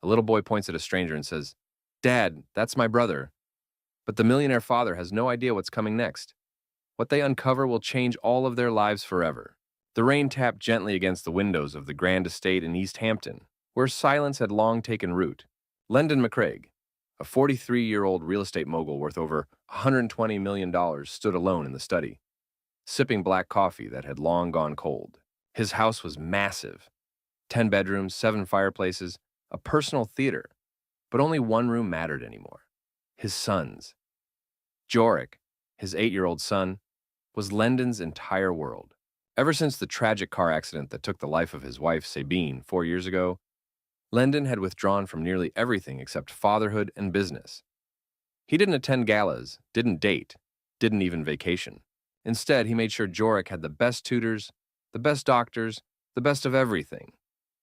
A little boy points at a stranger and says, "Dad, that's my brother." But the millionaire father has no idea what's coming next. What they uncover will change all of their lives forever. The rain tapped gently against the windows of the grand estate in East Hampton, where silence had long taken root. Lendon McCraig, a 43-year-old real estate mogul worth over $120 million, stood alone in the study, sipping black coffee that had long gone cold. His house was massive: 10 bedrooms, 7 fireplaces, a personal theater. But only one room mattered anymore: his son's. Jorik, his 8-year-old son, was Lendon's entire world. Ever since the tragic car accident that took the life of his wife, Sabine, 4 years ago, Lendon had withdrawn from nearly everything except fatherhood and business. He didn't attend galas, didn't date, didn't even vacation. Instead, he made sure Jorik had the best tutors, the best doctors, the best of everything,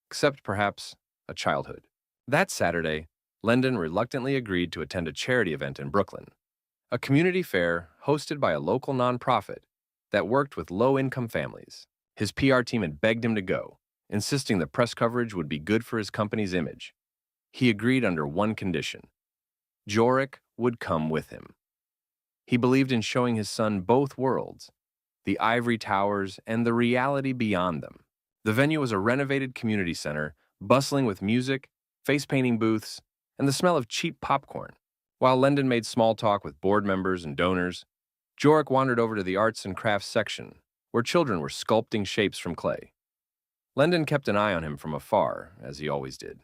except perhaps a childhood. That Saturday, Lendon reluctantly agreed to attend a charity event in Brooklyn, a community fair hosted by a local nonprofit that worked with low-income families. His PR team had begged him to go, insisting the press coverage would be good for his company's image. He agreed under one condition: Jorik would come with him. He believed in showing his son both worlds, the ivory towers and the reality beyond them. The venue was a renovated community center, bustling with music, face-painting booths, and the smell of cheap popcorn. While Lendon made small talk with board members and donors, Jorik wandered over to the arts and crafts section, where children were sculpting shapes from clay. Lendon kept an eye on him from afar, as he always did.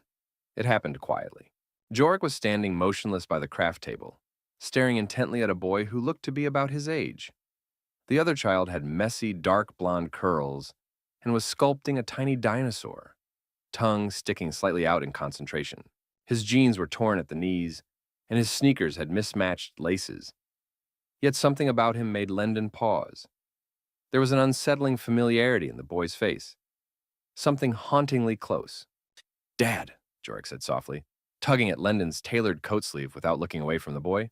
It happened quietly. Jorik was standing motionless by the craft table, staring intently at a boy who looked to be about his age. The other child had messy, dark blonde curls and was sculpting a tiny dinosaur, tongue sticking slightly out in concentration. His jeans were torn at the knees, and his sneakers had mismatched laces. Yet something about him made Lendon pause. There was an unsettling familiarity in the boy's face, something hauntingly close. "Dad," Jorik said softly, tugging at Lendon's tailored coat sleeve without looking away from the boy.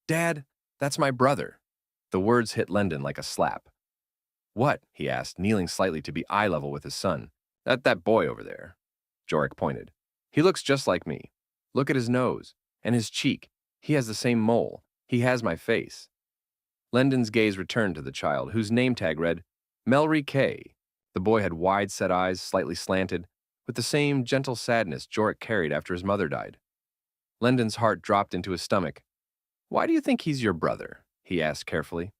"Dad, that's my brother." The words hit Lendon like a slap. "What?" he asked, kneeling slightly to be eye level with his son. That boy over there." Jorik pointed. "He looks just like me. Look at his nose and his cheek. He has the same mole. He has my face." Lendon's gaze returned to the child, whose name tag read Melry K. The boy had wide-set eyes, slightly slanted, with the same gentle sadness Jorik carried after his mother died. Lendon's heart dropped into his stomach. "Why do you think he's your brother?" he asked carefully.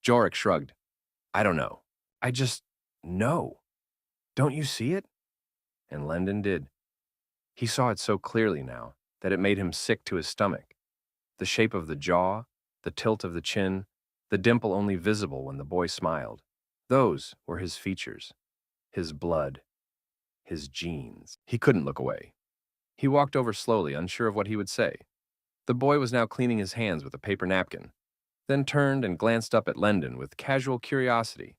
Jorik shrugged. "I don't know. I just know. Don't you see it?" And Lendon did. He saw it so clearly now that it made him sick to his stomach. The shape of the jaw, the tilt of the chin, the dimple only visible when the boy smiled. Those were his features, his blood, his genes. He couldn't look away. He walked over slowly, unsure of what he would say. The boy was now cleaning his hands with a paper napkin, then turned and glanced up at Lendon with casual curiosity.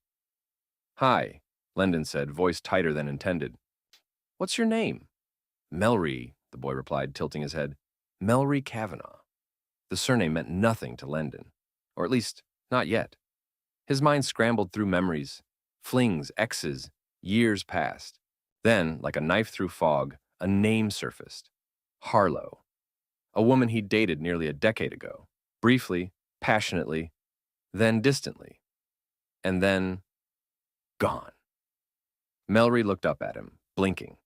"Hi," Lendon said, voice tighter than intended. "What's your name?" "Melry," the boy replied, tilting his head. "Melry Kavanaugh." The surname meant nothing to Lendon, or at least not yet. His mind scrambled through memories, flings, exes, years passed. Then, like a knife through fog, a name surfaced: Harlow. A woman he'd dated nearly a decade ago, briefly, passionately, then distantly, and then gone. Melry looked up at him, blinking.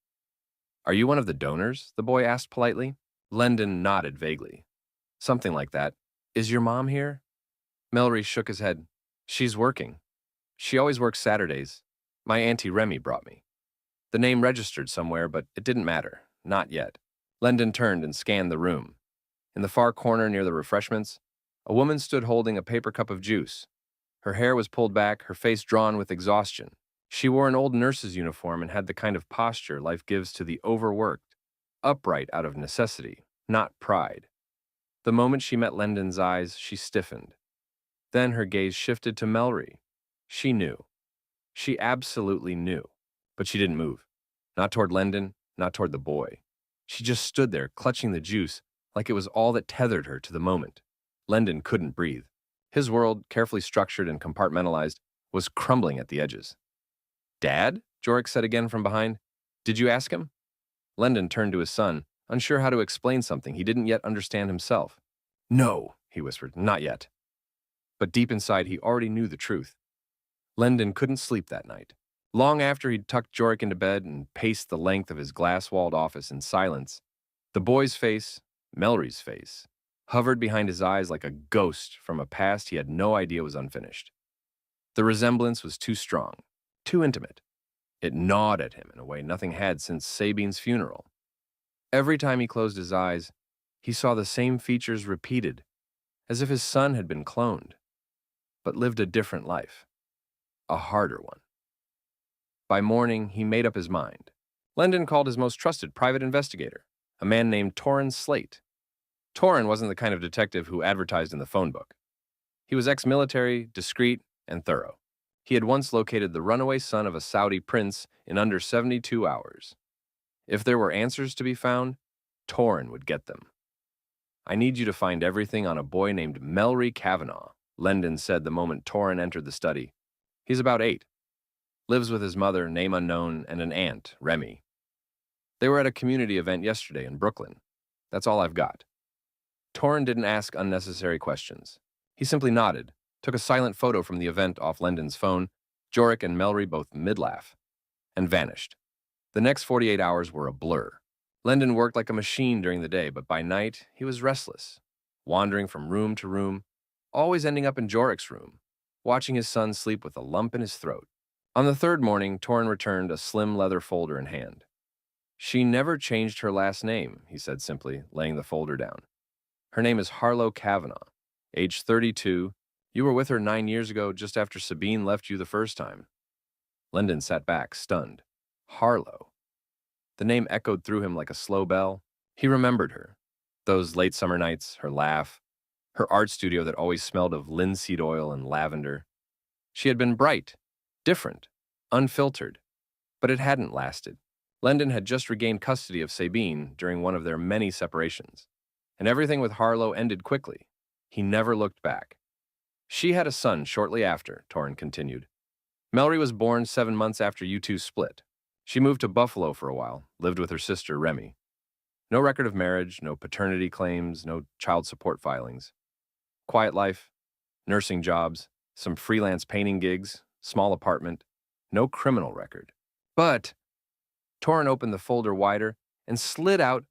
"Are you one of the donors?" the boy asked politely. Lendon nodded vaguely. "Something like that. Is your mom here?" Melry shook his head. "She's working. She always works Saturdays. My Auntie Remy brought me." The name registered somewhere, but it didn't matter. Not yet. Lendon turned and scanned the room. In the far corner near the refreshments, a woman stood holding a paper cup of juice. Her hair was pulled back, her face drawn with exhaustion. She wore an old nurse's uniform and had the kind of posture life gives to the overworked, upright out of necessity, not pride. The moment she met Lendon's eyes, she stiffened. Then her gaze shifted to Melry. She knew. She absolutely knew. But she didn't move. Not toward Lendon, not toward the boy. She just stood there, clutching the juice, like it was all that tethered her to the moment. Lendon couldn't breathe. His world, carefully structured and compartmentalized, was crumbling at the edges. "Dad?" Jorik said again from behind. "Did you ask him?" Lendon turned to his son, unsure how to explain something he didn't yet understand himself. "No," he whispered, "not yet." But deep inside, he already knew the truth. Lendon couldn't sleep that night. Long after he'd tucked Jorik into bed and paced the length of his glass-walled office in silence, the boy's face, Melry's face, hovered behind his eyes like a ghost from a past he had no idea was unfinished. The resemblance was too strong, too intimate. It gnawed at him in a way nothing had since Sabine's funeral. Every time he closed his eyes, he saw the same features repeated, as if his son had been cloned, but lived a different life, a harder one. By morning, he made up his mind. Lendon called his most trusted private investigator, a man named Torrin Slate. Torrin wasn't the kind of detective who advertised in the phone book. He was ex-military, discreet, and thorough. He had once located the runaway son of a Saudi prince in under 72 hours. If there were answers to be found, Torrin would get them. "I need you to find everything on a boy named Melry Kavanaugh," Lendon said the moment Torrin entered the study. "He's about 8. Lives with his mother, name unknown, and an aunt, Remy. They were at a community event yesterday in Brooklyn. That's all I've got." Torrin didn't ask unnecessary questions. He simply nodded, took a silent photo from the event off Lendon's phone, Jorik and Melry both mid-laugh, and vanished. The next 48 hours were a blur. Lendon worked like a machine during the day, but by night, he was restless, wandering from room to room, always ending up in Jorik's room, watching his son sleep with a lump in his throat. On the third morning, Torrin returned, a slim leather folder in hand. "She never changed her last name," he said simply, laying the folder down. "Her name is Harlow Kavanaugh, age 32. You were with her 9 years ago, just after Sabine left you the first time." Lendon sat back, stunned. Harlow. The name echoed through him like a slow bell. He remembered her. Those late summer nights, her laugh, her art studio that always smelled of linseed oil and lavender. She had been bright, different, unfiltered, but it hadn't lasted. Lendon had just regained custody of Sabine during one of their many separations, and everything with Harlow ended quickly. He never looked back. "She had a son shortly after," Torrin continued. "Melry was born 7 months after you two split. She moved to Buffalo for a while, lived with her sister, Remy. No record of marriage, no paternity claims, no child support filings. Quiet life, nursing jobs, some freelance painting gigs, small apartment, no criminal record. But," Torrin opened the folder wider and slid out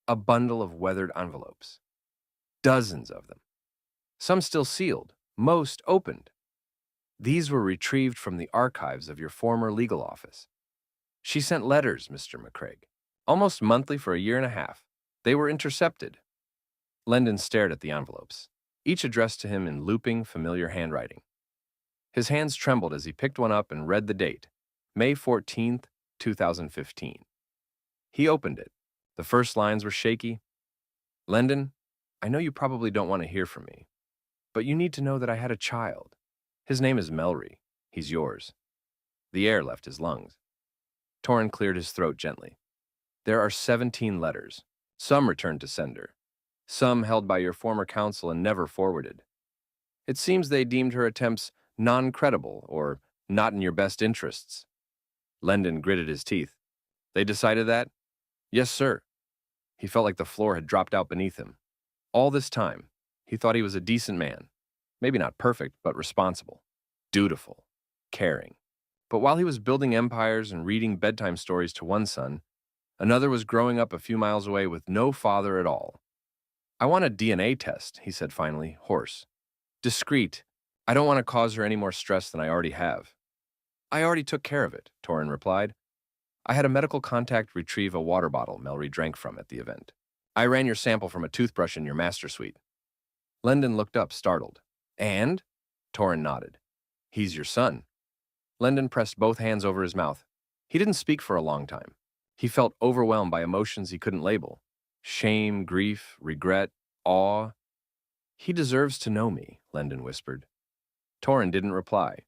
a bundle of weathered envelopes. Dozens of them. Some still sealed, most opened. "These were retrieved from the archives of your former legal office. She sent letters, Mr. McCraig, almost monthly for a year and a half. They were intercepted." Lendon stared at the envelopes, each addressed to him in looping, familiar handwriting. His hands trembled as he picked one up and read the date, May 14th, 2015. He opened it. The first lines were shaky. "Lendon, I know you probably don't want to hear from me, but you need to know that I had a child. His name is Melry. He's yours." The air left his lungs. Torrin cleared his throat gently. "There are 17 letters. Some returned to sender. Some held by your former counsel and never forwarded. It seems they deemed her attempts non-credible or not in your best interests." Lendon gritted his teeth. "They decided that?" "Yes, sir." He felt like the floor had dropped out beneath him. All this time, he thought he was a decent man. Maybe not perfect, but responsible, dutiful, caring. But while he was building empires and reading bedtime stories to one son, another was growing up a few miles away with no father at all. "I want a DNA test," he said finally, hoarse. "Discreet. I don't want to cause her any more stress than I already have." "I already took care of it," Torrin replied. "I had a medical contact retrieve a water bottle Melry drank from at the event. I ran your sample from a toothbrush in your master suite." Lendon looked up, startled. "And?" Torrin nodded. "He's your son." Lendon pressed both hands over his mouth. He didn't speak for a long time. He felt overwhelmed by emotions he couldn't label. Shame, grief, regret, awe. "He deserves to know me," Lendon whispered. Torrin didn't reply.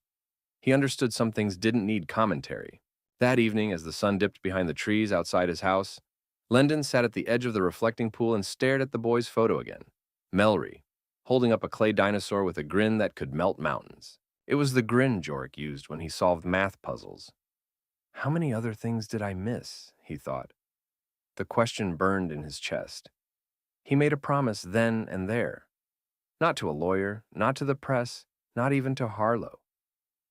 He understood some things didn't need commentary. That evening, as the sun dipped behind the trees outside his house, Lendon sat at the edge of the reflecting pool and stared at the boy's photo again. Melry, holding up a clay dinosaur with a grin that could melt mountains. It was the grin Jorik used when he solved math puzzles. "How many other things did I miss?" he thought. The question burned in his chest. He made a promise then and there. Not to a lawyer, not to the press, not even to Harlow.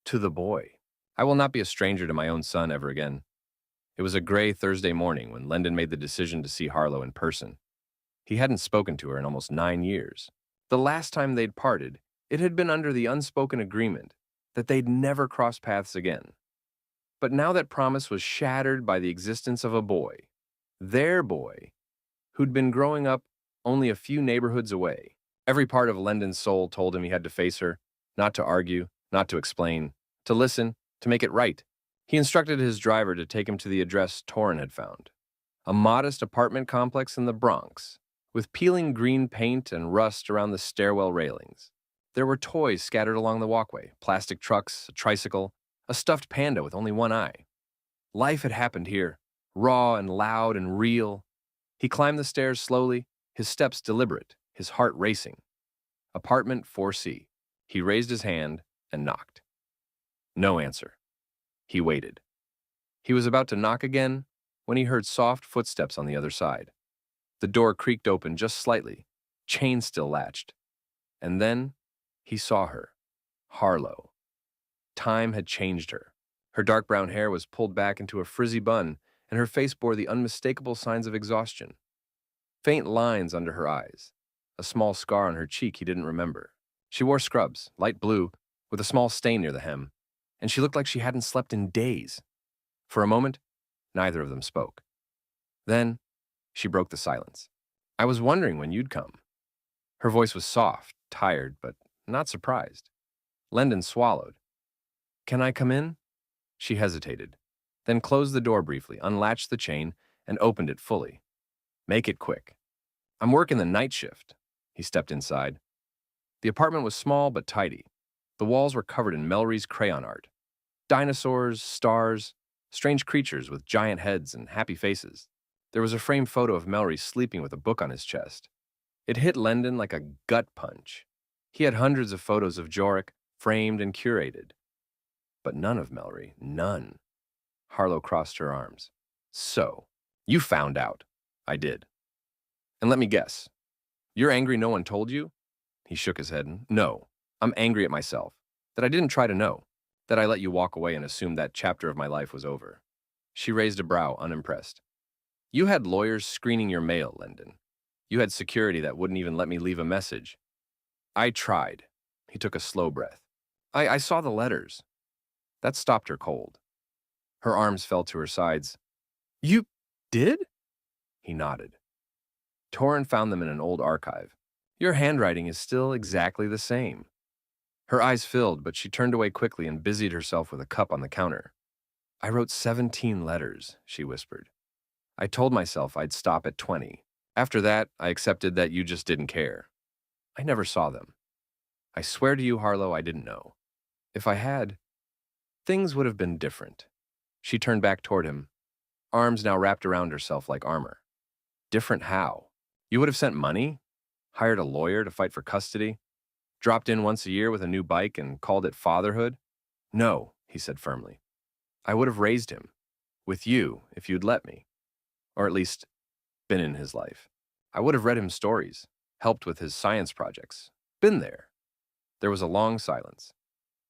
To the boy. I will not be a stranger to my own son ever again. It was a gray Thursday morning when Lendon made the decision to see Harlow in person. He hadn't spoken to her in almost 9 years. The last time they'd parted, it had been under the unspoken agreement that they'd never cross paths again. But now that promise was shattered by the existence of a boy, their boy, who'd been growing up only a few neighborhoods away. Every part of Lendon's soul told him he had to face her, not to argue, not to explain, to listen, to make it right. He instructed his driver to take him to the address Torrin had found, a modest apartment complex in the Bronx, with peeling green paint and rust around the stairwell railings. There were toys scattered along the walkway, plastic trucks, a tricycle, a stuffed panda with only one eye. Life had happened here, raw and loud and real. He climbed the stairs slowly, his steps deliberate, his heart racing. Apartment 4C. He raised his hand and knocked. No answer. He waited. He was about to knock again when he heard soft footsteps on the other side. The door creaked open just slightly, chain still latched. And then he saw her, Harlow. Time had changed her. Her dark brown hair was pulled back into a frizzy bun, and her face bore the unmistakable signs of exhaustion. Faint lines under her eyes, a small scar on her cheek he didn't remember. She wore scrubs, light blue, with a small stain near the hem, and she looked like she hadn't slept in days. For a moment, neither of them spoke. Then, she broke the silence. I was wondering when you'd come. Her voice was soft, tired, but not surprised. Lendon swallowed. Can I come in? She hesitated, then closed the door briefly, unlatched the chain, and opened it fully. Make it quick. I'm working the night shift. He stepped inside. The apartment was small but tidy. The walls were covered in Melry's crayon art. Dinosaurs, stars, strange creatures with giant heads and happy faces. There was a framed photo of Melry sleeping with a book on his chest. It hit Lendon like a gut punch. He had hundreds of photos of Jorik, framed and curated. But none of Melry, none. Harlow crossed her arms. So, you found out. I did. And let me guess. You're angry no one told you? He shook his head. No, I'm angry at myself. That I didn't try to know. That I let you walk away and assume that chapter of my life was over. She raised a brow, unimpressed. You had lawyers screening your mail, Lendon. You had security that wouldn't even let me leave a message. I tried. He took a slow breath. I saw the letters. That stopped her cold. Her arms fell to her sides. You did? He nodded. Torrin found them in an old archive. Your handwriting is still exactly the same. Her eyes filled, but she turned away quickly and busied herself with a cup on the counter. I wrote 17 letters, she whispered. I told myself I'd stop at 20. After that, I accepted that you just didn't care. I never saw them. I swear to you, Harlow, I didn't know. If I had, things would have been different. She turned back toward him, arms now wrapped around herself like armor. Different how? You would have sent money? Hired a lawyer to fight for custody? Dropped in once a year with a new bike and called it fatherhood? No, he said firmly. I would have raised him. With you, if you'd let me. Or at least, been in his life. I would have read him stories, helped with his science projects. Been there. There was a long silence.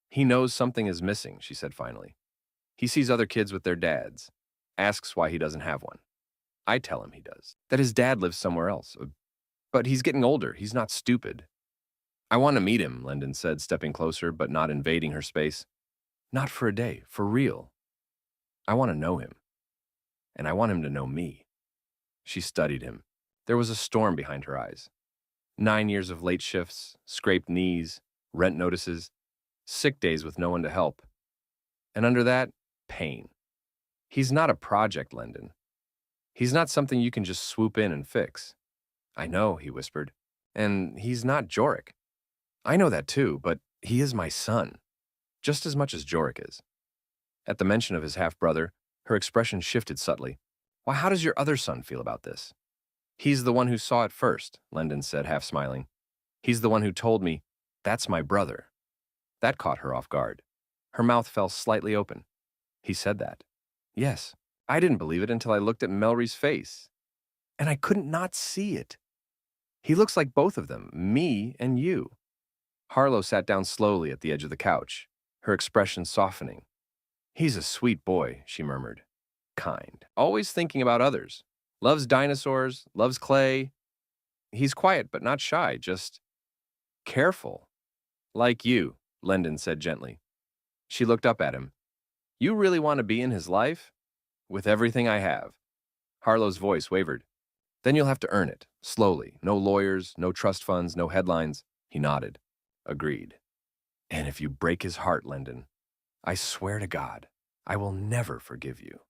He knows something is missing, she said finally. He sees other kids with their dads, asks why he doesn't have one. I tell him he does, that his dad lives somewhere else. But he's getting older, he's not stupid. I want to meet him, Lendon said, stepping closer but not invading her space. Not for a day, for real. I want to know him. And I want him to know me. She studied him. There was a storm behind her eyes. 9 years of late shifts, scraped knees, rent notices, sick days with no one to help. And under that, pain. He's not a project, Lendon. He's not something you can just swoop in and fix. I know, he whispered. And he's not Jorik. I know that too, but he is my son. Just as much as Jorik is. At the mention of his half-brother, her expression shifted subtly. Why, how does your other son feel about this? He's the one who saw it first, Lendon said, half smiling. He's the one who told me, that's my brother. That caught her off guard. Her mouth fell slightly open. He said that. Yes, I didn't believe it until I looked at Melry's face. and I couldn't not see it. He looks like both of them, me and you. Harlow sat down slowly at the edge of the couch, her expression softening. He's a sweet boy, she murmured. Kind. Always thinking about others. Loves dinosaurs, loves clay. He's quiet but not shy, just careful. Like you, Lendon said gently. She looked up at him. You really want to be in his life? With everything I have. Harlow's voice wavered. Then you'll have to earn it, slowly. No lawyers, no trust funds, no headlines. He nodded. Agreed. And if you break his heart, Lendon, I swear to God, I will never forgive you.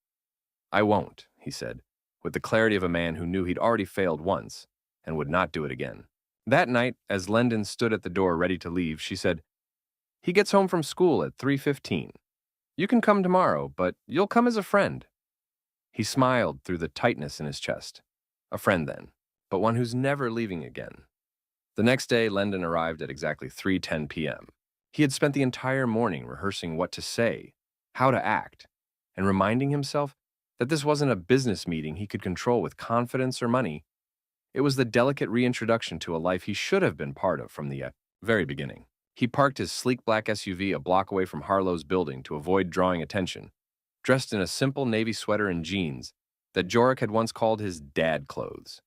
I won't, he said, with the clarity of a man who knew he'd already failed once and would not do it again. That night, as Lendon stood at the door ready to leave, she said, He gets home from school at 3:15. You can come tomorrow, but you'll come as a friend. He smiled through the tightness in his chest. A friend then, but one who's never leaving again. The next day, Lendon arrived at exactly 3:10 p.m. He had spent the entire morning rehearsing what to say, how to act, and reminding himself that this wasn't a business meeting he could control with confidence or money. It was the delicate reintroduction to a life he should have been part of from the very beginning. He parked his sleek black SUV a block away from Harlow's building to avoid drawing attention, dressed in a simple navy sweater and jeans that Jorik had once called his dad clothes.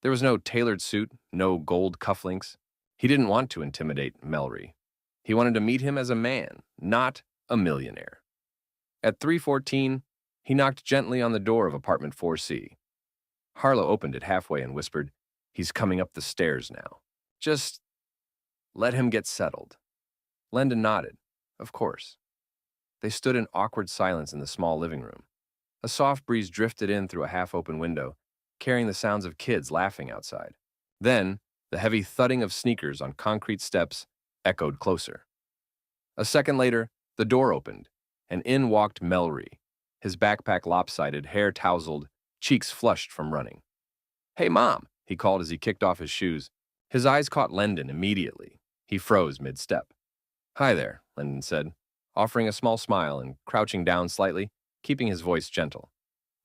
There was no tailored suit, no gold cufflinks. He didn't want to intimidate Melry. He wanted to meet him as a man, not a millionaire. At 3:14, he knocked gently on the door of apartment 4C. Harlow opened it halfway and whispered, He's coming up the stairs now. Just let him get settled. Lendon nodded. Of course. They stood in awkward silence in the small living room. A soft breeze drifted in through a half-open window, carrying the sounds of kids laughing outside. Then, the heavy thudding of sneakers on concrete steps echoed closer. A second later, the door opened, and in walked Melry, his backpack lopsided, hair tousled, cheeks flushed from running. Hey, Mom, he called as he kicked off his shoes. His eyes caught Lendon immediately. He froze mid-step. Hi there, Lendon said, offering a small smile and crouching down slightly, keeping his voice gentle.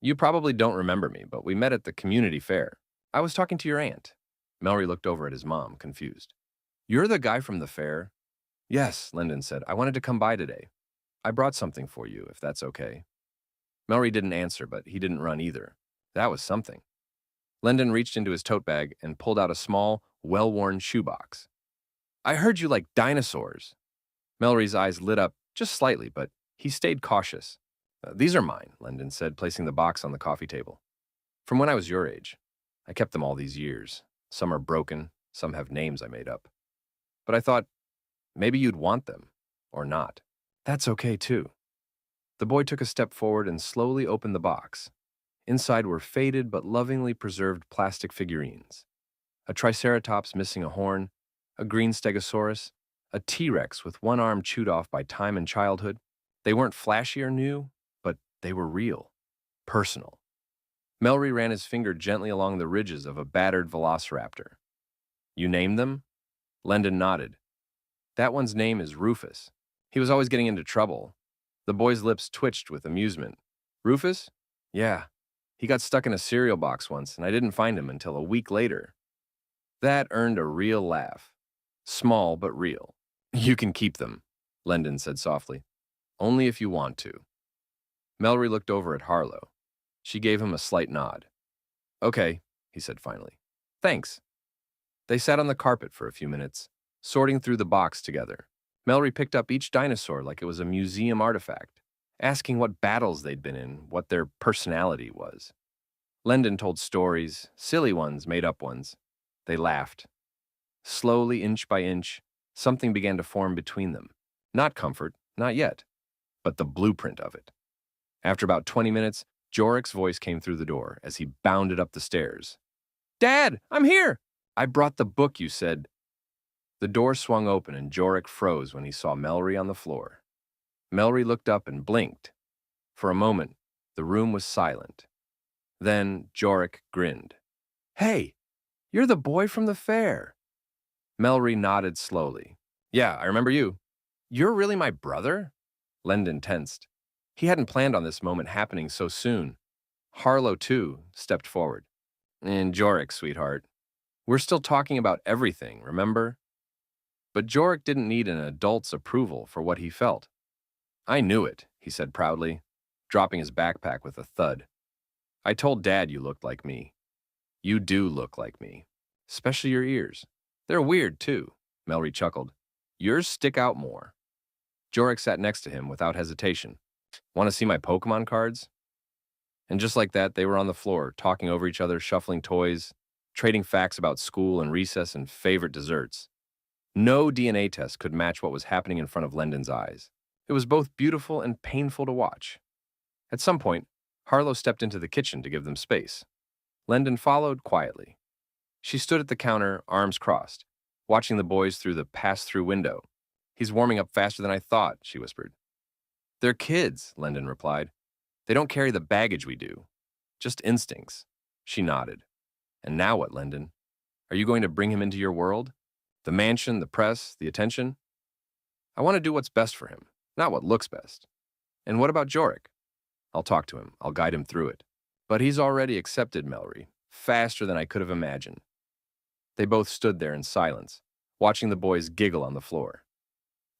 You probably don't remember me, but we met at the community fair. I was talking to your aunt. Melry looked over at his mom, confused. You're the guy from the fair? Yes, Lendon said. I wanted to come by today. I brought something for you, if that's okay. Melry didn't answer, but he didn't run either. That was something. Lendon reached into his tote bag and pulled out a small, well-worn shoebox. I heard you like dinosaurs. Melry's eyes lit up just slightly, but he stayed cautious. These are mine, Lendon said, placing the box on the coffee table. From when I was your age. I kept them all these years. Some are broken, some have names I made up. But I thought, maybe you'd want them, or not. That's okay, too. The boy took a step forward and slowly opened the box. Inside were faded but lovingly preserved plastic figurines. A triceratops missing a horn, a green stegosaurus, a T-Rex with one arm chewed off by time and childhood. They weren't flashy or new, but they were real, personal. Melry ran his finger gently along the ridges of a battered velociraptor. You named them? Lendon nodded. That one's name is Rufus. He was always getting into trouble. The boy's lips twitched with amusement. Rufus? Yeah. He got stuck in a cereal box once, and I didn't find him until a week later. That earned a real laugh. Small, but real. You can keep them, Lendon said softly. Only if you want to. Melry looked over at Harlow. She gave him a slight nod. Okay, he said finally. Thanks. They sat on the carpet for a few minutes, sorting through the box together. Melry picked up each dinosaur like it was a museum artifact, asking what battles they'd been in, what their personality was. Lendon told stories, silly ones, made-up ones. They laughed. Slowly, inch by inch, something began to form between them. Not comfort, not yet, but the blueprint of it. After about 20 minutes, Jorik's voice came through the door as he bounded up the stairs. Dad, I'm here! I brought the book, you said. The door swung open and Jorik froze when he saw Melry on the floor. Melry looked up and blinked. For a moment, the room was silent. Then Jorik grinned. Hey, you're the boy from the fair. Melry nodded slowly. Yeah, I remember you. You're really my brother? Lendon tensed. He hadn't planned on this moment happening so soon. Harlow, too, stepped forward. And Jorik, sweetheart. We're still talking about everything, remember? But Jorik didn't need an adult's approval for what he felt. I knew it, he said proudly, dropping his backpack with a thud. I told Dad you looked like me. You do look like me. Especially your ears. They're weird, too, Melry chuckled. Yours stick out more. Jorik sat next to him without hesitation. Want to see my Pokemon cards? And just like that, they were on the floor, talking over each other, shuffling toys, trading facts about school and recess and favorite desserts. No DNA test could match what was happening in front of Lendon's eyes. It was both beautiful and painful to watch. At some point, Harlow stepped into the kitchen to give them space. Lendon followed quietly. She stood at the counter, arms crossed, watching the boys through the pass-through window. He's warming up faster than I thought, she whispered. They're kids, Lendon replied. They don't carry the baggage we do. Just instincts. She nodded. And now what, Lendon? Are you going to bring him into your world? The mansion, the press, the attention? I want to do what's best for him, not what looks best. And what about Jorik? I'll talk to him. I'll guide him through it. But he's already accepted Melry, faster than I could have imagined. They both stood there in silence, watching the boys giggle on the floor.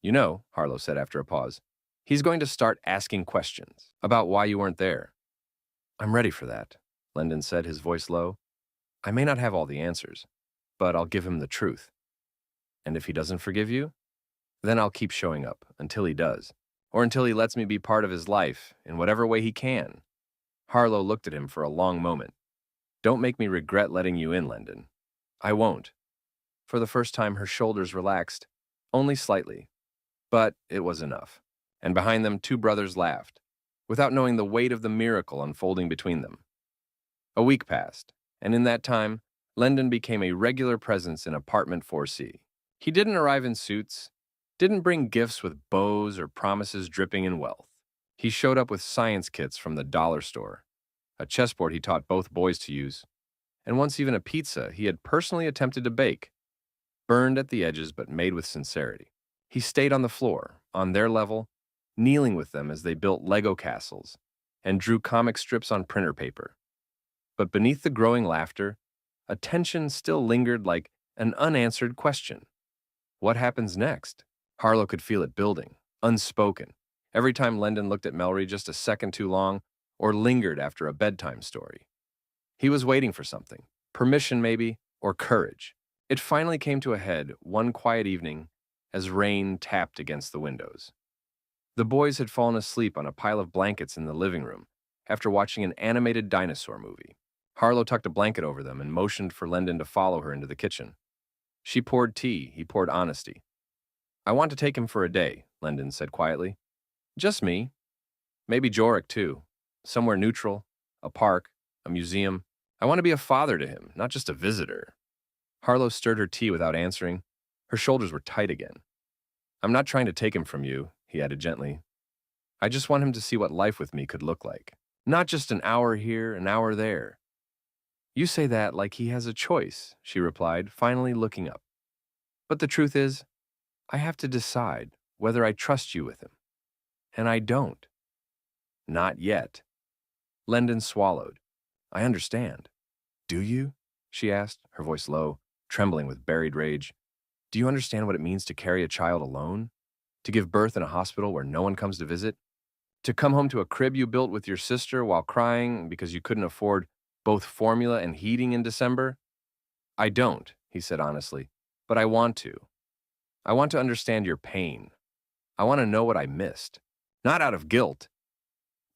You know, Harlow said after a pause, he's going to start asking questions about why you weren't there. I'm ready for that, Lendon said, his voice low. I may not have all the answers, but I'll give him the truth. And if he doesn't forgive you, then I'll keep showing up until he does, or until he lets me be part of his life in whatever way he can. Harlow looked at him for a long moment. Don't make me regret letting you in, Lendon. I won't. For the first time, her shoulders relaxed, only slightly. But it was enough. And behind them, two brothers laughed, without knowing the weight of the miracle unfolding between them. A week passed, and in that time, Lendon became a regular presence in apartment 4C. He didn't arrive in suits, didn't bring gifts with bows or promises dripping in wealth. He showed up with science kits from the dollar store, a chessboard he taught both boys to use, and once even a pizza he had personally attempted to bake, burned at the edges but made with sincerity. He stayed on the floor, on their level, kneeling with them as they built Lego castles and drew comic strips on printer paper. But beneath the growing laughter, a tension still lingered like an unanswered question. What happens next? Harlow could feel it building, unspoken, every time Lendon looked at Melry just a second too long or lingered after a bedtime story. He was waiting for something, permission maybe, or courage. It finally came to a head one quiet evening as rain tapped against the windows. The boys had fallen asleep on a pile of blankets in the living room after watching an animated dinosaur movie. Harlow tucked a blanket over them and motioned for Lendon to follow her into the kitchen. She poured tea, he poured honesty. I want to take him for a day, Lendon said quietly. Just me. Maybe Jorik, too. Somewhere neutral, a park, a museum. I want to be a father to him, not just a visitor. Harlow stirred her tea without answering. Her shoulders were tight again. I'm not trying to take him from you, he added gently. I just want him to see what life with me could look like. Not just an hour here, an hour there. You say that like he has a choice, she replied, finally looking up. But the truth is, I have to decide whether I trust you with him. And I don't. Not yet. Lendon swallowed. I understand. Do you? She asked, her voice low, trembling with buried rage. Do you understand what it means to carry a child alone? To give birth in a hospital where no one comes to visit? To come home to a crib you built with your sister while crying because you couldn't afford both formula and heating in December? I don't, he said honestly, but I want to. I want to understand your pain. I want to know what I missed. Not out of guilt,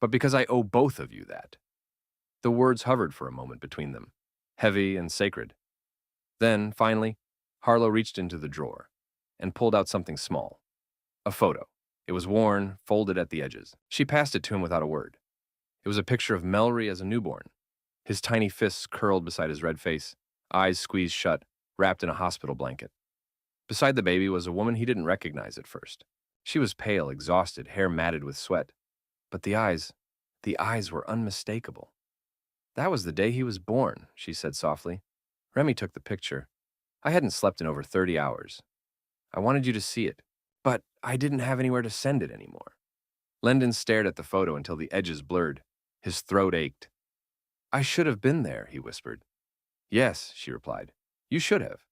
but because I owe both of you that. The words hovered for a moment between them, heavy and sacred. Then, finally, Harlow reached into the drawer and pulled out something small. A photo. It was worn, folded at the edges. She passed it to him without a word. It was a picture of Melry as a newborn, his tiny fists curled beside his red face, eyes squeezed shut, wrapped in a hospital blanket. Beside the baby was a woman he didn't recognize at first. She was pale, exhausted, hair matted with sweat. But the eyes were unmistakable. That was the day he was born, she said softly. Remy took the picture. I hadn't slept in over 30 hours. I wanted you to see it, but I didn't have anywhere to send it anymore. Lendon stared at the photo until the edges blurred. His throat ached. I should have been there, he whispered. Yes, she replied. You should have.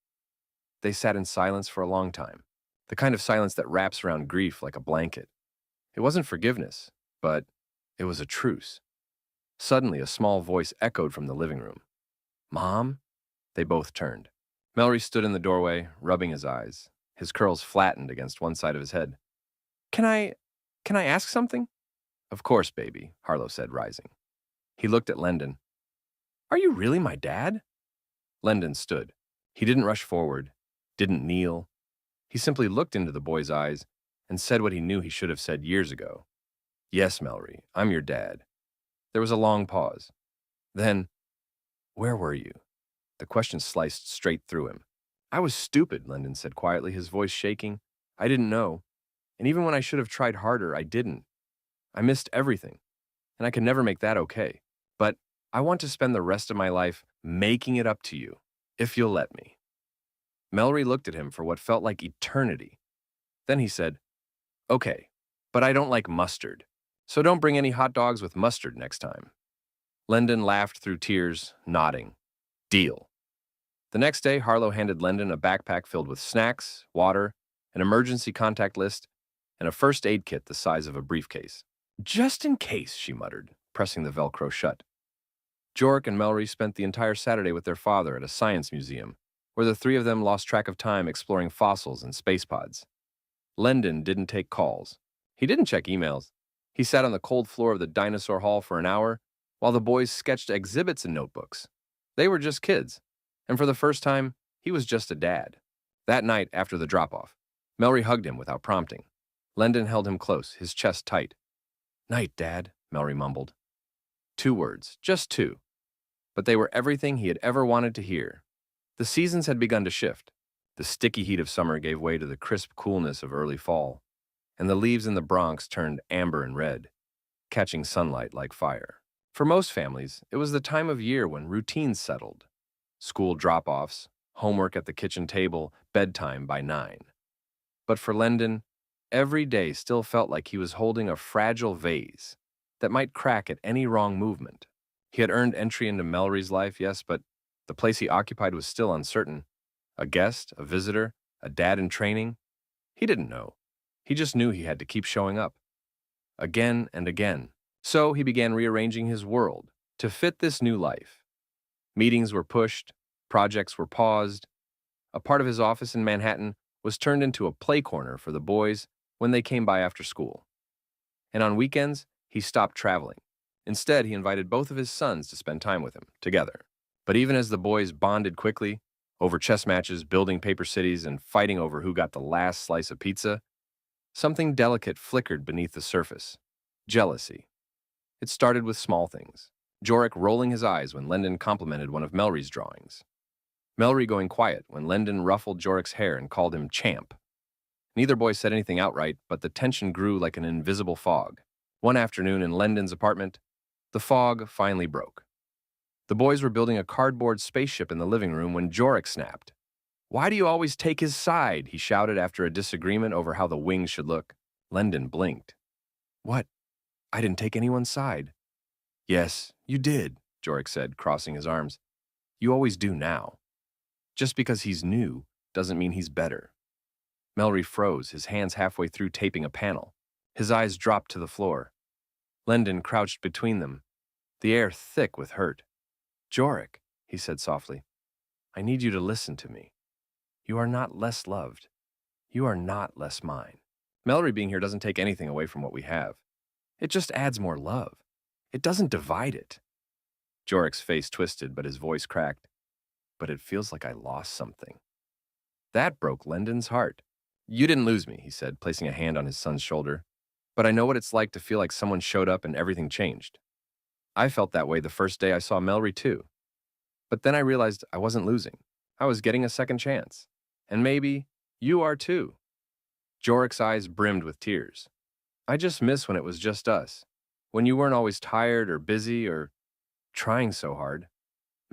They sat in silence for a long time, the kind of silence that wraps around grief like a blanket. It wasn't forgiveness, but it was a truce. Suddenly, a small voice echoed from the living room. Mom? They both turned. Melry stood in the doorway, rubbing his eyes, his curls flattened against one side of his head. Can I... can I ask something? Of course, baby, Harlow said, rising. He looked at Lendon. Are you really my dad? Lendon stood. He didn't rush forward, didn't kneel. He simply looked into the boy's eyes and said what he knew he should have said years ago. Yes, Melry, I'm your dad. There was a long pause. Then, where were you? The question sliced straight through him. I was stupid, Lendon said quietly, his voice shaking. I didn't know. And even when I should have tried harder, I didn't. I missed everything. And I could never make that okay. But I want to spend the rest of my life making it up to you, if you'll let me. Melry looked at him for what felt like eternity. Then he said, Okay, but I don't like mustard, so don't bring any hot dogs with mustard next time. Lendon laughed through tears, nodding. Deal. The next day, Harlow handed Lendon a backpack filled with snacks, water, an emergency contact list, and a first aid kit the size of a briefcase. Just in case, she muttered, pressing the Velcro shut. Jork and Melry spent the entire Saturday with their father at a science museum, where the three of them lost track of time exploring fossils and space pods. Lendon didn't take calls. He didn't check emails. He sat on the cold floor of the dinosaur hall for an hour while the boys sketched exhibits in notebooks. They were just kids, and for the first time, he was just a dad. That night, after the drop-off, Melry hugged him without prompting. Lendon held him close, his chest tight. Night, Dad, Melry mumbled. 2 words, just 2. But they were everything he had ever wanted to hear. The seasons had begun to shift. The sticky heat of summer gave way to the crisp coolness of early fall, and the leaves in the Bronx turned amber and red, catching sunlight like fire. For most families, it was the time of year when routines settled. School drop-offs, homework at the kitchen table, bedtime by 9. But for Lendon, every day still felt like he was holding a fragile vase that might crack at any wrong movement. He had earned entry into Melry's life, yes, but the place he occupied was still uncertain. A guest, a visitor, a dad in training? He didn't know. He just knew he had to keep showing up. Again and again. So he began rearranging his world to fit this new life. Meetings were pushed, projects were paused. A part of his office in Manhattan was turned into a play corner for the boys when they came by after school. And on weekends, he stopped traveling. Instead, he invited both of his sons to spend time with him, together. But even as the boys bonded quickly, over chess matches, building paper cities, and fighting over who got the last slice of pizza, something delicate flickered beneath the surface. Jealousy. It started with small things. Jorek rolling his eyes when Lendon complimented one of Melry's drawings. Melry going quiet when Lendon ruffled Jorek's hair and called him champ. Neither boy said anything outright, but the tension grew like an invisible fog. One afternoon in Lendon's apartment, the fog finally broke. The boys were building a cardboard spaceship in the living room when Jorek snapped. Why do you always take his side? He shouted after a disagreement over how the wings should look. Lendon blinked. What? I didn't take anyone's side. Yes, you did, Jorek said, crossing his arms. You always do now. Just because he's new doesn't mean he's better. Melry froze, his hands halfway through taping a panel. His eyes dropped to the floor. Lendon crouched between them, the air thick with hurt. Jorek, he said softly, I need you to listen to me. You are not less loved. You are not less mine. Melry being here doesn't take anything away from what we have. It just adds more love. It doesn't divide it. Jorek's face twisted, but his voice cracked. But it feels like I lost something. That broke Lendon's heart. You didn't lose me, he said, placing a hand on his son's shoulder. But I know what it's like to feel like someone showed up and everything changed. I felt that way the first day I saw Melry too. But then I realized I wasn't losing. I was getting a second chance. And maybe you are too. Jorek's eyes brimmed with tears. I just miss when it was just us. When you weren't always tired or busy or trying so hard.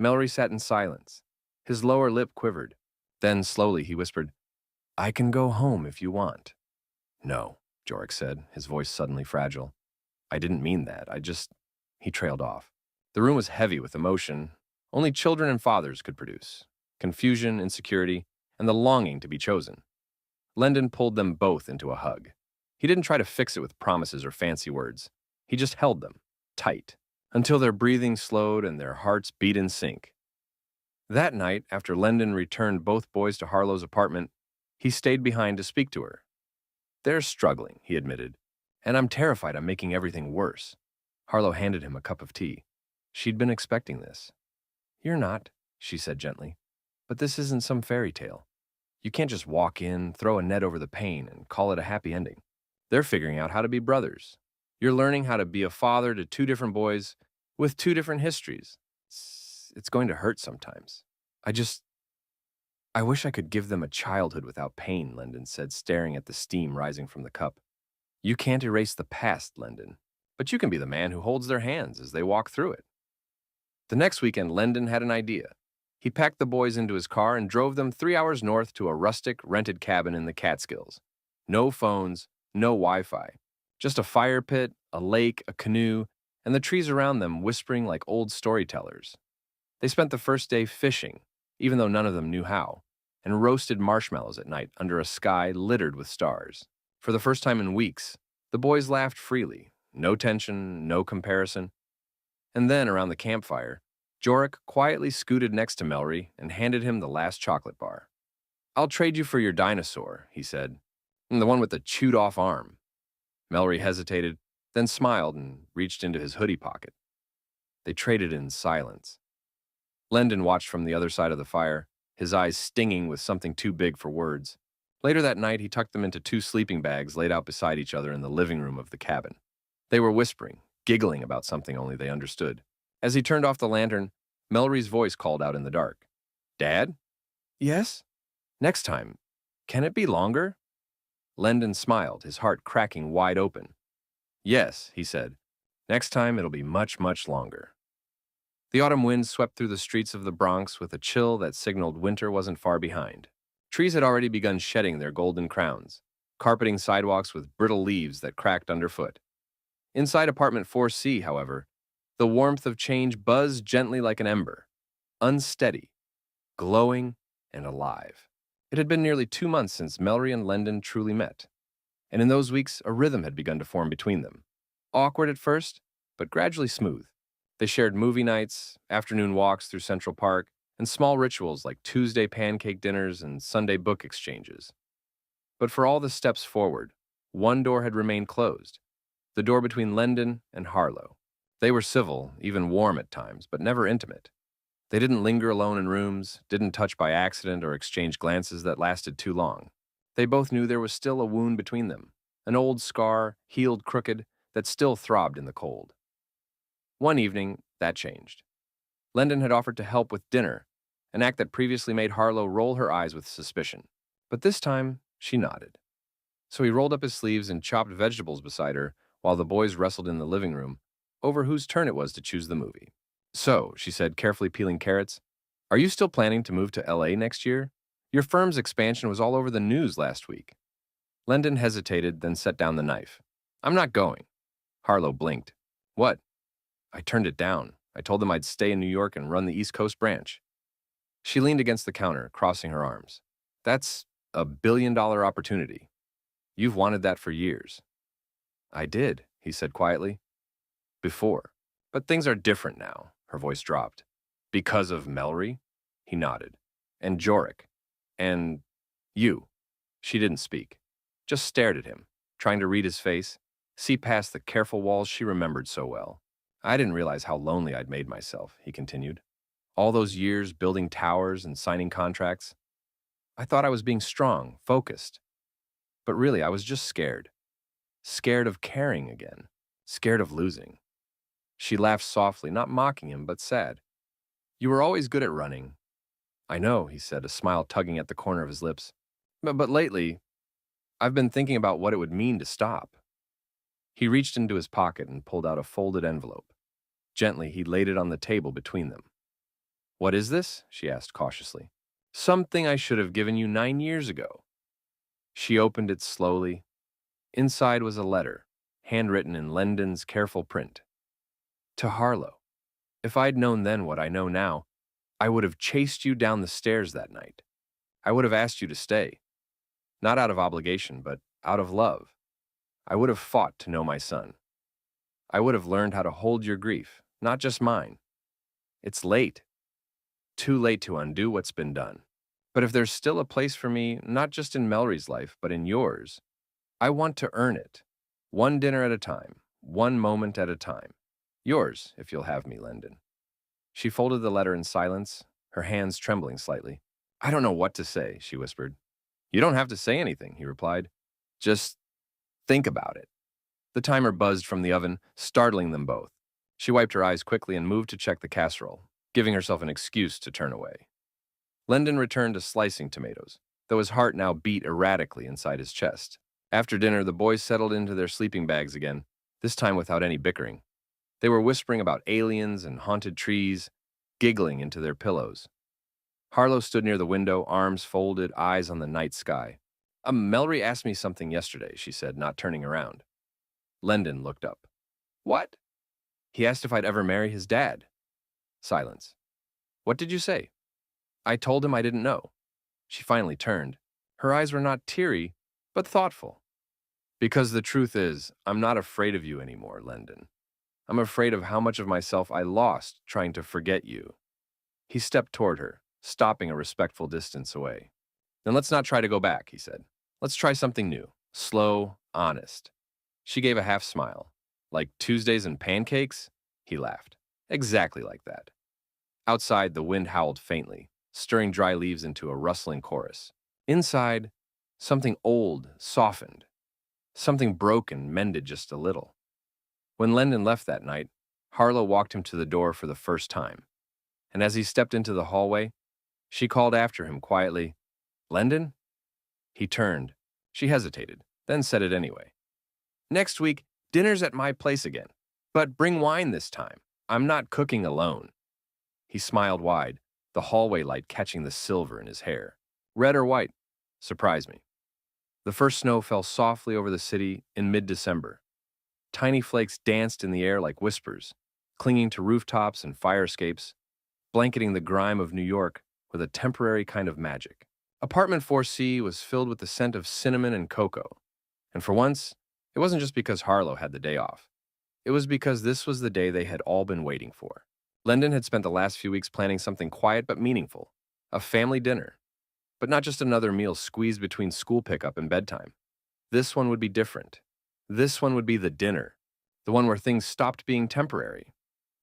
Melry sat in silence. His lower lip quivered. Then slowly he whispered, I can go home if you want. No, Jorek said, his voice suddenly fragile. I didn't mean that. He trailed off. The room was heavy with emotion, only children and fathers could produce: confusion, insecurity, and the longing to be chosen. Lendon pulled them both into a hug. He didn't try to fix it with promises or fancy words. He just held them, tight, until their breathing slowed and their hearts beat in sync. That night, after Lendon returned both boys to Harlow's apartment, he stayed behind to speak to her. "They're struggling," he admitted, "and I'm terrified I'm making everything worse." Harlow handed him a cup of tea. She'd been expecting this. "You're not," she said gently, "but this isn't some fairy tale. You can't just walk in, throw a net over the pain, and call it a happy ending. They're figuring out how to be brothers. You're learning how to be a father to two different boys with two different histories. It's going to hurt sometimes. I wish I could give them a childhood without pain," Lendon said, staring at the steam rising from the cup. "You can't erase the past, Lendon, but you can be the man who holds their hands as they walk through it." The next weekend, Lendon had an idea. He packed the boys into his car and drove them 3 hours north to a rustic, rented cabin in the Catskills. No phones, no Wi-Fi, just a fire pit, a lake, a canoe, and the trees around them whispering like old storytellers. They spent the first day fishing, even though none of them knew how, and roasted marshmallows at night under a sky littered with stars. For the first time in weeks, the boys laughed freely, no tension, no comparison. And then, around the campfire, Jorik quietly scooted next to Melry and handed him the last chocolate bar. "I'll trade you for your dinosaur," he said. "The one with the chewed-off arm." Melry hesitated, then smiled and reached into his hoodie pocket. They traded in silence. Lendon watched from the other side of the fire, his eyes stinging with something too big for words. Later that night, he tucked them into 2 sleeping bags laid out beside each other in the living room of the cabin. They were whispering, giggling about something only they understood. As he turned off the lantern, Melry's voice called out in the dark. "Dad?" "Yes?" "Next time, can it be longer?" Lendon smiled, his heart cracking wide open. "Yes," he said. "Next time it'll be much, much longer." The autumn wind swept through the streets of the Bronx with a chill that signaled winter wasn't far behind. Trees had already begun shedding their golden crowns, carpeting sidewalks with brittle leaves that cracked underfoot. Inside apartment 4C, however, the warmth of change buzzed gently like an ember, unsteady, glowing, and alive. It had been nearly 2 months since Melry and Lendon truly met, and in those weeks a rhythm had begun to form between them. Awkward at first, but gradually smooth. They shared movie nights, afternoon walks through Central Park, and small rituals like Tuesday pancake dinners and Sunday book exchanges. But for all the steps forward, one door had remained closed, the door between Lendon and Harlow. They were civil, even warm at times, but never intimate. They didn't linger alone in rooms, didn't touch by accident or exchange glances that lasted too long. They both knew there was still a wound between them, an old scar, healed crooked, that still throbbed in the cold. One evening, that changed. Lendon had offered to help with dinner, an act that previously made Harlow roll her eyes with suspicion. But this time, she nodded. So he rolled up his sleeves and chopped vegetables beside her while the boys wrestled in the living room over whose turn it was to choose the movie. "So," she said, carefully peeling carrots, "are you still planning to move to LA next year? Your firm's expansion was all over the news last week." Lendon hesitated, then set down the knife. "I'm not going." Harlow blinked. "What?" "I turned it down. I told them I'd stay in New York and run the East Coast branch." She leaned against the counter, crossing her arms. "That's a billion-dollar opportunity. You've wanted that for years." "I did," he said quietly. "Before. But things are different now." Her voice dropped. "Because of Melry?" He nodded. "And Jorik. And you." She didn't speak, just stared at him, trying to read his face, see past the careful walls she remembered so well. "I didn't realize how lonely I'd made myself," he continued. "All those years building towers and signing contracts. I thought I was being strong, focused. But really, I was just scared. Scared of caring again. Scared of losing." She laughed softly, not mocking him, but sad. "You were always good at running." "I know," he said, a smile tugging at the corner of his lips. But lately, I've been thinking about what it would mean to stop." He reached into his pocket and pulled out a folded envelope. Gently, he laid it on the table between them. "What is this?" she asked cautiously. "Something I should have given you 9 years ago." She opened it slowly. Inside was a letter, handwritten in Lendon's careful print. "To Harlow. If I'd known then what I know now, I would have chased you down the stairs that night. I would have asked you to stay, not out of obligation, but out of love. I would have fought to know my son. I would have learned how to hold your grief, not just mine. It's late, too late to undo what's been done. But if there's still a place for me, not just in Melry's life, but in yours, I want to earn it. One dinner at a time, one moment at a time. Yours, if you'll have me, Lyndon. She folded the letter in silence, her hands trembling slightly. I don't know what to say, she whispered. You don't have to say anything, he replied. Just think about it. The timer buzzed from the oven, startling them both. She wiped her eyes quickly and moved to check the casserole, giving herself an excuse to turn away. Lyndon returned to slicing tomatoes, though his heart now beat erratically inside his chest. After dinner, the boys settled into their sleeping bags again, this time without any bickering. They were whispering about aliens and haunted trees, giggling into their pillows. Harlow stood near the window, arms folded, eyes on the night sky. Melry asked me something yesterday, she said, not turning around. Lyndon looked up. What? He asked if I'd ever marry his dad. Silence. What did you say? I told him I didn't know. She finally turned. Her eyes were not teary, but thoughtful. Because the truth is, I'm not afraid of you anymore, Lyndon. I'm afraid of how much of myself I lost trying to forget you. He stepped toward her, stopping a respectful distance away. Then let's not try to go back, he said. Let's try something new, slow, honest. She gave a half smile. Like Tuesdays and pancakes? He laughed. Exactly like that. Outside, the wind howled faintly, stirring dry leaves into a rustling chorus. Inside, something old softened. Something broken mended just a little. When Lyndon left that night, Harlow walked him to the door for the first time. And as he stepped into the hallway, she called after him quietly, Lyndon? He turned. She hesitated, then said it anyway. Next week, dinner's at my place again. But bring wine this time. I'm not cooking alone. He smiled wide, the hallway light catching the silver in his hair. Red or white? Surprise me. The first snow fell softly over the city in mid-December. Tiny flakes danced in the air like whispers, clinging to rooftops and fire escapes, blanketing the grime of New York with a temporary kind of magic. Apartment 4C was filled with the scent of cinnamon and cocoa. And for once, it wasn't just because Harlow had the day off. It was because this was the day they had all been waiting for. Lyndon had spent the last few weeks planning something quiet but meaningful, a family dinner. But not just another meal squeezed between school pickup and bedtime. This one would be different. This one would be the dinner, the one where things stopped being temporary,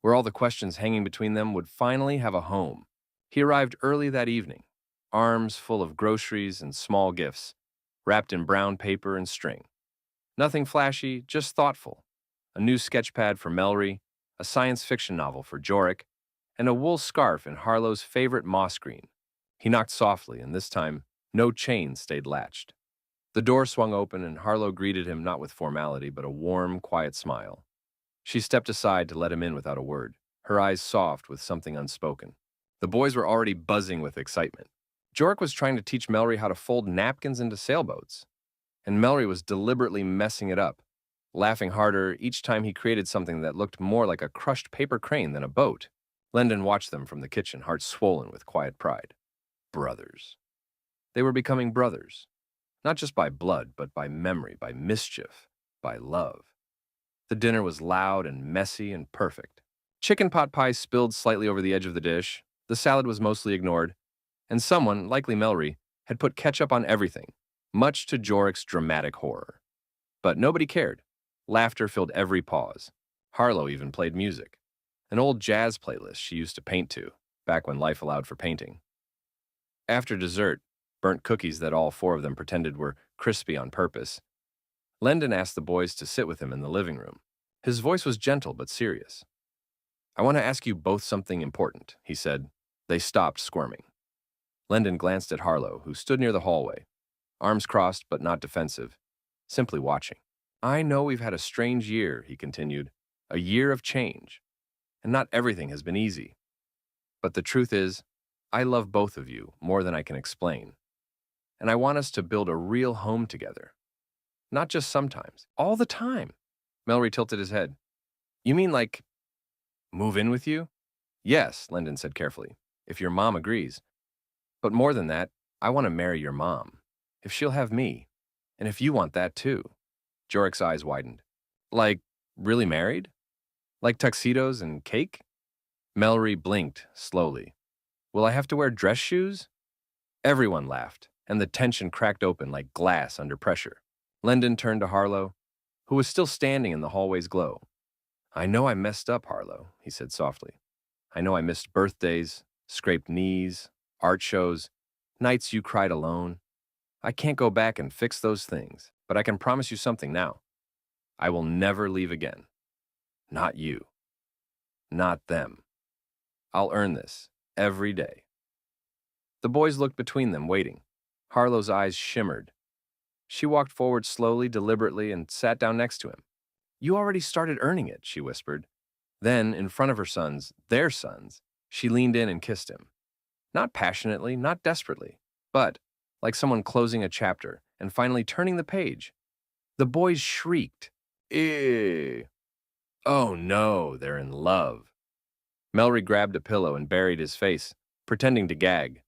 where all the questions hanging between them would finally have a home. He arrived early that evening, arms full of groceries and small gifts, wrapped in brown paper and string. Nothing flashy, just thoughtful. A new sketch pad for Melry, a science fiction novel for Jorik, and a wool scarf in Harlow's favorite moss green. He knocked softly, and this time, no chain stayed latched. The door swung open, and Harlow greeted him not with formality, but a warm, quiet smile. She stepped aside to let him in without a word, her eyes soft with something unspoken. The boys were already buzzing with excitement. Jorik was trying to teach Melry how to fold napkins into sailboats, and Melry was deliberately messing it up, laughing harder each time he created something that looked more like a crushed paper crane than a boat. Lyndon watched them from the kitchen, heart swollen with quiet pride. Brothers. They were becoming brothers. Not just by blood, but by memory, by mischief, by love. The dinner was loud and messy and perfect. Chicken pot pie spilled slightly over the edge of the dish, the salad was mostly ignored, and someone, likely Melry, had put ketchup on everything, much to Jorik's dramatic horror. But nobody cared. Laughter filled every pause. Harlow even played music, an old jazz playlist she used to paint to, back when life allowed for painting. After dessert, burnt cookies that all four of them pretended were crispy on purpose, Lyndon asked the boys to sit with him in the living room. His voice was gentle but serious. I want to ask you both something important, he said. They stopped squirming. Lyndon glanced at Harlow, who stood near the hallway, arms crossed but not defensive, simply watching. I know we've had a strange year, he continued, a year of change, and not everything has been easy. But the truth is, I love both of you more than I can explain, and I want us to build a real home together. Not just sometimes, all the time. Melry tilted his head. You mean like, move in with you? Yes, Lyndon said carefully. if your mom agrees. But more than that, I want to marry your mom, if she'll have me, and if you want that too. Jorek's eyes widened. Like, really married? Like tuxedos and cake? Melry blinked slowly. Will I have to wear dress shoes? Everyone laughed, and the tension cracked open like glass under pressure. Lendon turned to Harlow, who was still standing in the hallway's glow. I know I messed up, Harlow, he said softly. I know I missed birthdays, scraped knees, art shows, nights you cried alone. I can't go back and fix those things, but I can promise you something now. I will never leave again. Not you. Not them. I'll earn this every day. The boys looked between them, waiting. Harlow's eyes shimmered. She walked forward slowly, deliberately, and sat down next to him. You already started earning it, she whispered. Then, in front of her sons, their sons, she leaned in and kissed him. Not passionately, not desperately, but like someone closing a chapter and finally turning the page. The boys shrieked. Ew. Oh no, they're in love. Melry grabbed a pillow and buried his face, pretending to gag.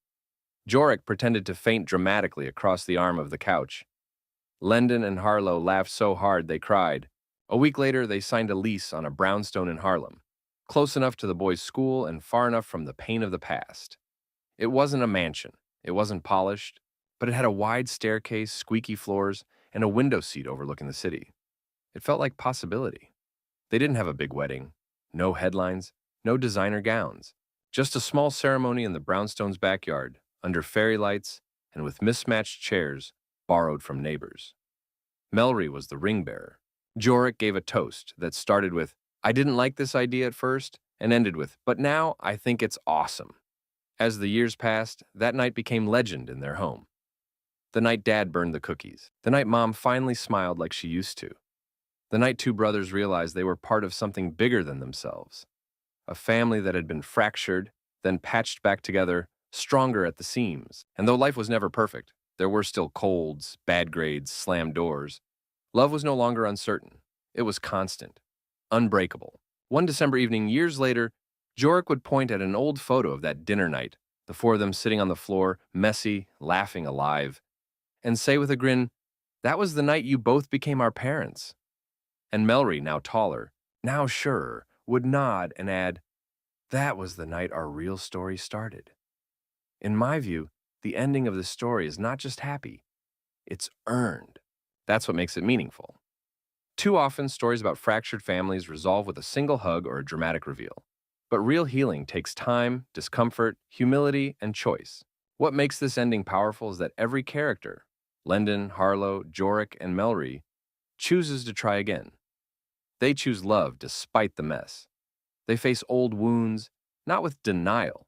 Jorek pretended to faint dramatically across the arm of the couch. Lendon and Harlow laughed so hard they cried. A week later, they signed a lease on a brownstone in Harlem, close enough to the boys' school and far enough from the pain of the past. It wasn't a mansion, it wasn't polished, but it had a wide staircase, squeaky floors, and a window seat overlooking the city. It felt like possibility. They didn't have a big wedding, no headlines, no designer gowns, just a small ceremony in the brownstone's backyard, under fairy lights and with mismatched chairs borrowed from neighbors. Melry was the ring bearer. Jorek gave a toast that started with, I didn't like this idea at first, and ended with, but now I think it's awesome. As the years passed, that night became legend in their home. The night Dad burned the cookies. The night Mom finally smiled like she used to. The night two brothers realized they were part of something bigger than themselves. A family that had been fractured, then patched back together, stronger at the seams. And though life was never perfect, there were still colds, bad grades, slammed doors. Love was no longer uncertain. It was constant, unbreakable. One December evening, years later, Jorek would point at an old photo of that dinner night, the four of them sitting on the floor, messy, laughing, alive, and say with a grin, that was the night you both became our parents. And Melry, now taller, now surer, would nod and add, that was the night our real story started. In my view, the ending of the story is not just happy, it's earned. That's what makes it meaningful. Too often, stories about fractured families resolve with a single hug or a dramatic reveal. But real healing takes time, discomfort, humility, and choice. What makes this ending powerful is that every character, Lendon, Harlow, Jorek, and Melry, chooses to try again. They choose love despite the mess. They face old wounds, not with denial,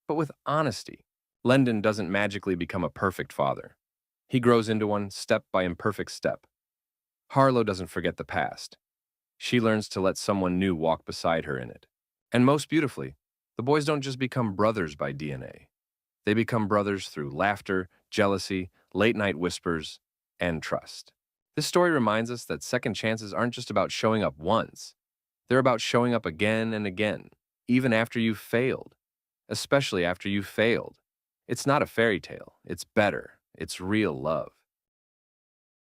but with honesty. Lendon doesn't magically become a perfect father. He grows into one step by imperfect step. Harlow doesn't forget the past. She learns to let someone new walk beside her in it. And most beautifully, the boys don't just become brothers by DNA. They become brothers through laughter, jealousy, late-night whispers, and trust. This story reminds us that second chances aren't just about showing up once. They're about showing up again and again, even after you've failed. Especially after you've failed. It's not a fairy tale. It's better. It's real love.